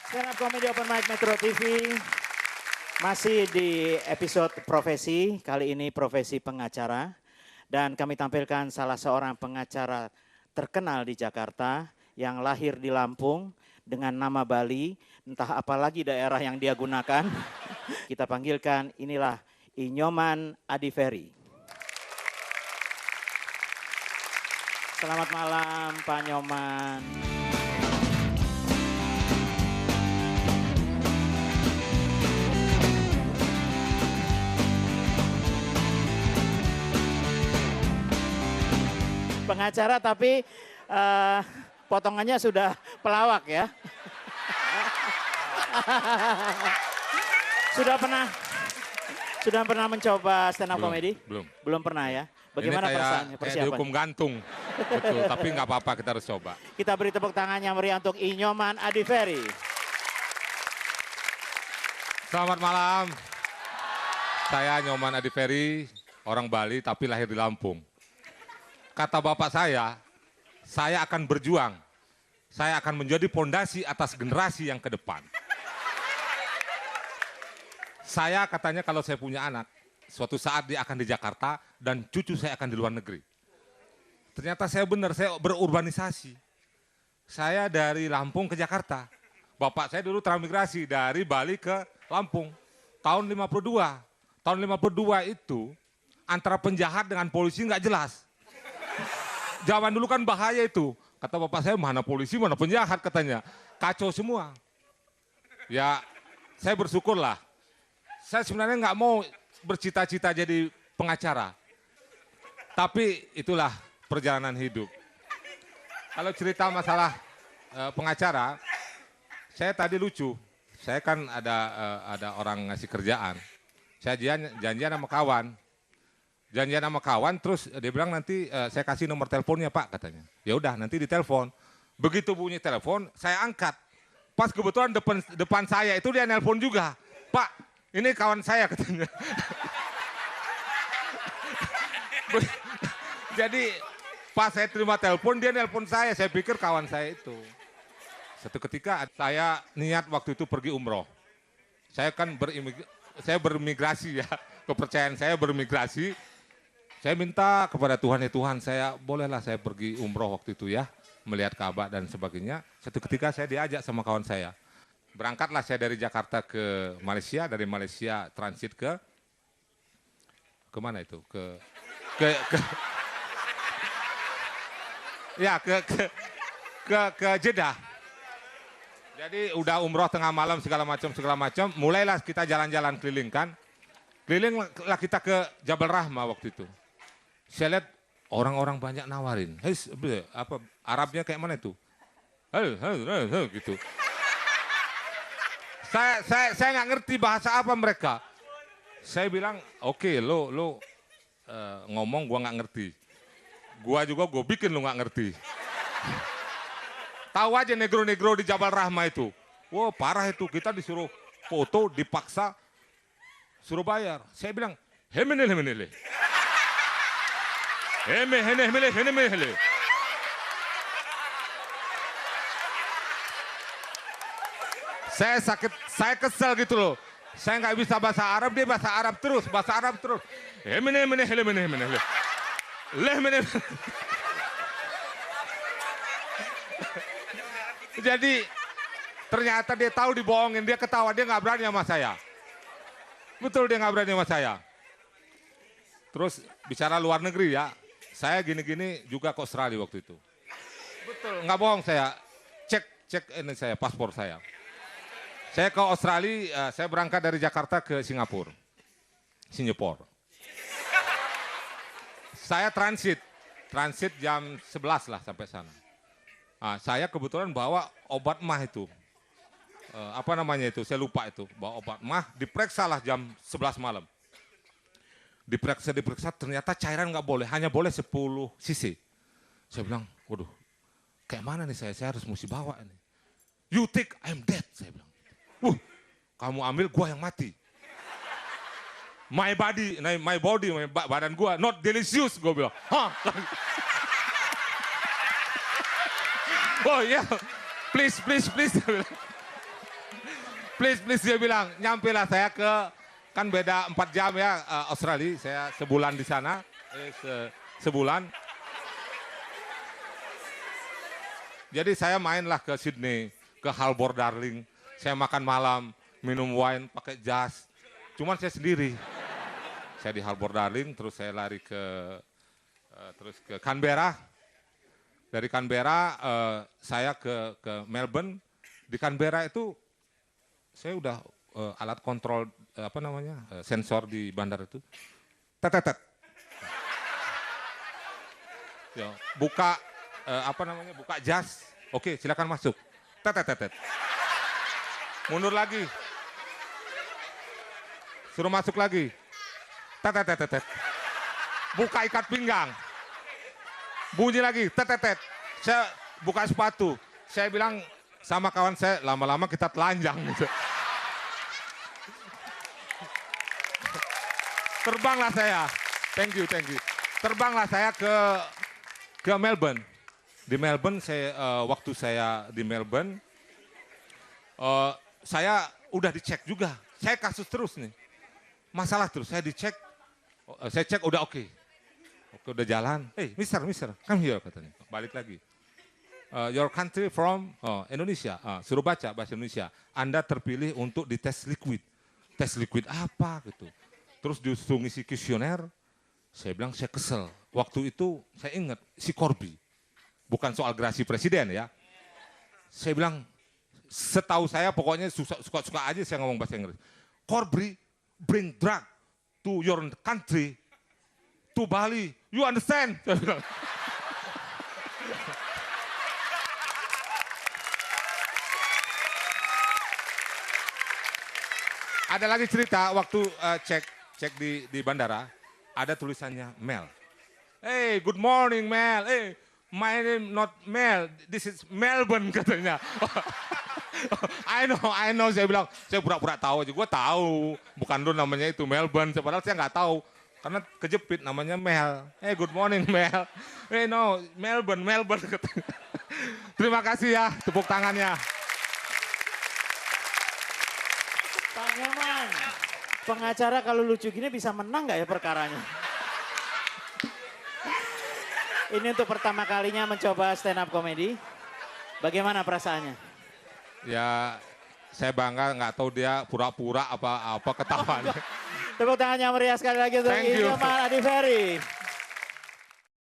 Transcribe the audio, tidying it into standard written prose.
Stand Up Comedy Open Mic Metro TV. Masih di episode profesi, kali ini profesi pengacara. Dan kami tampilkan salah seorang pengacara terkenal di Jakarta yang lahir di Lampung dengan nama Bali, entah apalagi daerah yang dia gunakan. Kita panggilkan, inilah Inyoman Adiferi. Selamat malam Pak Nyoman. Pengacara tapi potongannya sudah pelawak ya. Sudah pernah mencoba stand up comedy? Belum. Belum pernah ya. Bagaimana perasaannya, Kayak dihukum gantung. Betul, tapi nggak apa-apa, kita harus coba. Kita beri tepuk tangan yang meriah untuk Inyoman Adiferi. Selamat malam. Saya Nyoman Adiferi, orang Bali tapi lahir di Lampung. Kata bapak saya akan berjuang. Saya akan menjadi pondasi atas generasi yang ke depan. Saya katanya kalau saya punya anak, suatu saat dia akan di Jakarta dan cucu saya akan di luar negeri. Ternyata saya benar, saya berurbanisasi. Saya dari Lampung ke Jakarta. Bapak saya dulu transmigrasi dari Bali ke Lampung. Tahun 52. Tahun 52 itu antara penjahat dengan polisi nggak jelas. Zaman dulu kan bahaya itu. Kata bapak saya, mana polisi, mana penjahat katanya. Kacau semua. Ya, saya bersyukurlah. Saya sebenarnya nggak mau bercita-cita jadi pengacara. Tapi itulah perjalanan hidup. Kalau cerita masalah pengacara, saya tadi lucu. Saya kan ada orang ngasih kerjaan. Saya janjian sama kawan. Janjian sama kawan, terus dia bilang nanti saya kasih nomor teleponnya Pak katanya. Ya udah nanti ditelepon. Begitu bunyi telepon, saya angkat. Pas kebetulan depan saya itu dia nelpon juga. Pak, ini kawan saya katanya. Jadi pas saya terima telepon, dia nelpon saya pikir kawan saya itu. Satu ketika saya niat waktu itu pergi umroh. Saya kan bermigrasi ya, kepercayaan saya bermigrasi. Saya minta kepada Tuhan, ya Tuhan saya bolehlah saya pergi umroh waktu itu ya. Melihat Ka'bah dan sebagainya. Satu ketika saya diajak sama kawan saya. Berangkatlah saya dari Jakarta ke Malaysia, dari Malaysia transit ke mana itu? Ke Jeddah. Jadi udah umroh tengah malam segala macam. Mulailah kita jalan-jalan keliling kan. Kelilinglah kita ke Jabal Rahmah waktu itu. Saya lihat orang-orang banyak nawarin. Hei, apa Arabnya kayak mana itu? Gitu. Saya nggak ngerti bahasa apa mereka. Saya bilang, oke, lo ngomong gua nggak ngerti. Gua juga gue bikin lo nggak ngerti. Tahu aja negro-negro di Jabal Rahmah itu. Wah parah itu, kita disuruh foto, dipaksa, suruh bayar. Saya bilang, hemenele. Saya kesel gitu loh. Saya nggak bisa bahasa Arab, dia bahasa Arab terus. Jadi ternyata dia tahu dibohongin, dia ketawa, dia nggak berani sama saya. Betul dia nggak berani sama saya. Terus bicara luar negeri ya. Saya gini-gini juga ke Australia waktu itu. Betul, nggak bohong saya. Cek ini saya, paspor saya. Saya ke Australia, saya berangkat dari Jakarta ke Singapura. Saya transit jam 11 lah sampai sana. Nah, saya kebetulan bawa obat mah itu. Apa namanya itu, saya lupa itu. Bawa obat mah, diperiksa lah jam 11 malam. Diperiksa, ternyata cairan nggak boleh, hanya boleh 10 cc. Saya bilang, waduh, kayak mana nih saya harus mesti bawa ini. You take, I'm dead, saya bilang. Kamu ambil, gua yang mati. My body, badan gua, not delicious, gua bilang. Hah? Oh iya, please. Please dia bilang, nyampelah saya ke, kan beda 4 jam ya Australia, saya sebulan di sana, sebulan. Jadi saya mainlah ke Sydney, ke Harbour Darling, saya makan malam, minum wine, pakai jas, cuman saya sendiri. Saya di Harbour Darling, terus saya lari terus ke Canberra. Dari Canberra saya ke Melbourne. Di Canberra itu saya udah alat kontrol sensor di bandar itu. Tetetet. Ya, buka buka jas. Oke, silakan masuk. Tetetet. Mundur lagi. Suruh masuk lagi. Tetetet. Buka ikat pinggang. Bunyi lagi, tetetet. Saya buka sepatu. Saya bilang sama kawan saya, lama-lama kita telanjang gitu. Terbanglah saya. Thank you. Terbanglah saya ke Melbourne. Di Melbourne waktu saya di Melbourne saya udah dicek juga. Saya kasus terus nih. Masalah terus, saya dicek. Saya cek udah oke. Oke, udah jalan. Hey, mister, come here katanya. Balik lagi. Your country from Indonesia. Suruh baca bahasa Indonesia. Anda terpilih untuk dites liquid. Tes liquid apa gitu. Terus disuruh ngisi kuesioner. Saya bilang saya kesel. Waktu itu saya ingat si Corby. Bukan soal gerasi presiden ya. Saya bilang, setahu saya pokoknya suka-suka aja saya ngomong bahasa Inggris. Corby bring drug to your country, to Bali, you understand? Saya bilang. Ada lagi cerita waktu cek di bandara, ada tulisannya Mel. Hey, good morning Mel. Hey, my name not Mel, this is Melbourne katanya. I know, saya bilang, saya pura-pura tahu aja, gue tahu, bukan dulu namanya itu Melbourne, padahal saya nggak tahu, karena kejepit namanya Mel. Hey, good morning Mel. Hey, no, Melbourne. Terima kasih ya, tepuk tangannya. Pak Nyoman, pengacara kalau lucu gini bisa menang nggak ya perkaranya? Ini untuk pertama kalinya mencoba stand up comedy. Bagaimana perasaannya? Ya, saya bangga, nggak tahu dia pura-pura apa ketawanya. Tepuk tangannya meriah sekali lagi untuk Thank you. Nyoman Adi Ferry.